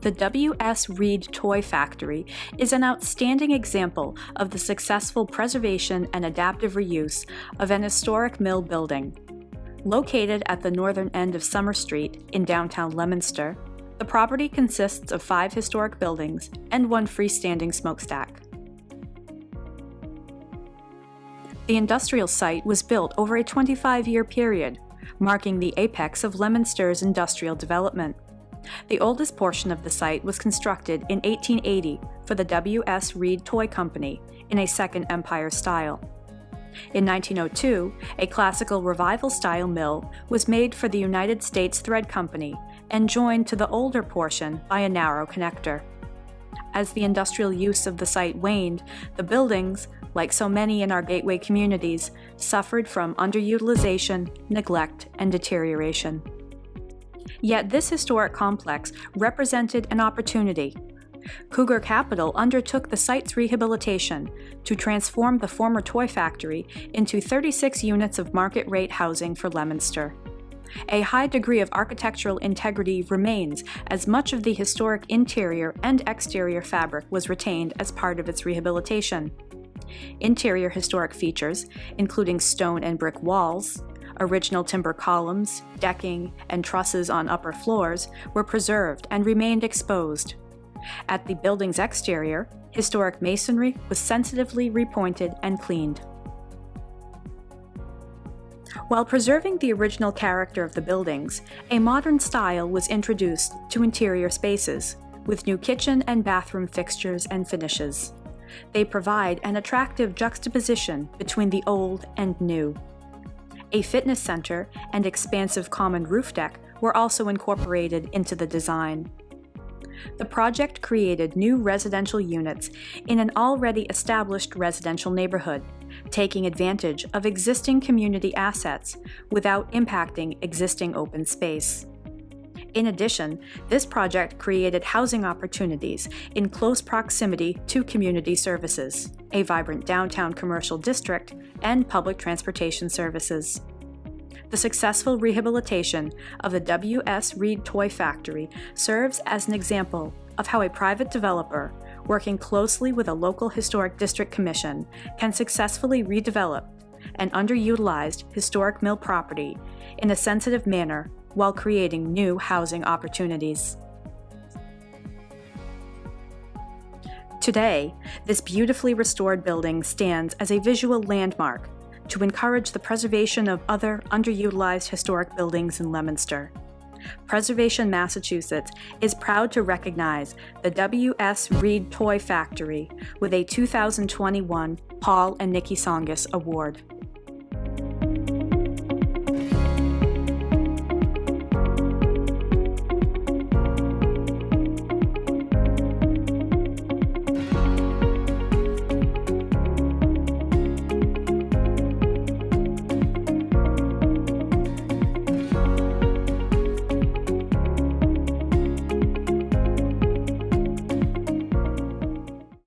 The W.S. Reed Toy Factory is an outstanding example of the successful preservation and adaptive reuse of an historic mill building. Located at the northern end of Summer Street in downtown Leominster, the property consists of 5 historic buildings and 1 freestanding smokestack. The industrial site was built over a 25-year period, marking the apex of Leominster's industrial development. The oldest portion of the site was constructed in 1880 for the W.S. Reed Toy Company in a Second Empire style. In 1902, a classical revival-style mill was made for the United States Thread Company and joined to the older portion by a narrow connector. As the industrial use of the site waned, the buildings, like so many in our gateway communities, suffered from underutilization, neglect, and deterioration. Yet this historic complex represented an opportunity. Cougar Capital undertook the site's rehabilitation to transform the former toy factory into 36 units of market-rate housing for Leominster. A high degree of architectural integrity remains as much of the historic interior and exterior fabric was retained as part of its rehabilitation. Interior historic features, including stone and brick walls, original timber columns, decking, and trusses on upper floors, were preserved and remained exposed. At the building's exterior, historic masonry was sensitively repointed and cleaned. While preserving the original character of the buildings, a modern style was introduced to interior spaces, with new kitchen and bathroom fixtures and finishes. They provide an attractive juxtaposition between the old and new. A fitness center and expansive common roof deck were also incorporated into the design. The project created new residential units in an already established residential neighborhood, taking advantage of existing community assets without impacting existing open space. In addition, this project created housing opportunities in close proximity to community services, a vibrant downtown commercial district, and public transportation services. The successful rehabilitation of the W.S. Reed Toy Factory serves as an example of how a private developer, working closely with a local historic district commission, can successfully redevelop an underutilized historic mill property in a sensitive manner while creating new housing opportunities. Today, this beautifully restored building stands as a visual landmark to encourage the preservation of other underutilized historic buildings in Leominster. Preservation Massachusetts is proud to recognize the W.S. Reed Toy Factory with a 2021 Paul and Niki Tsongas Award.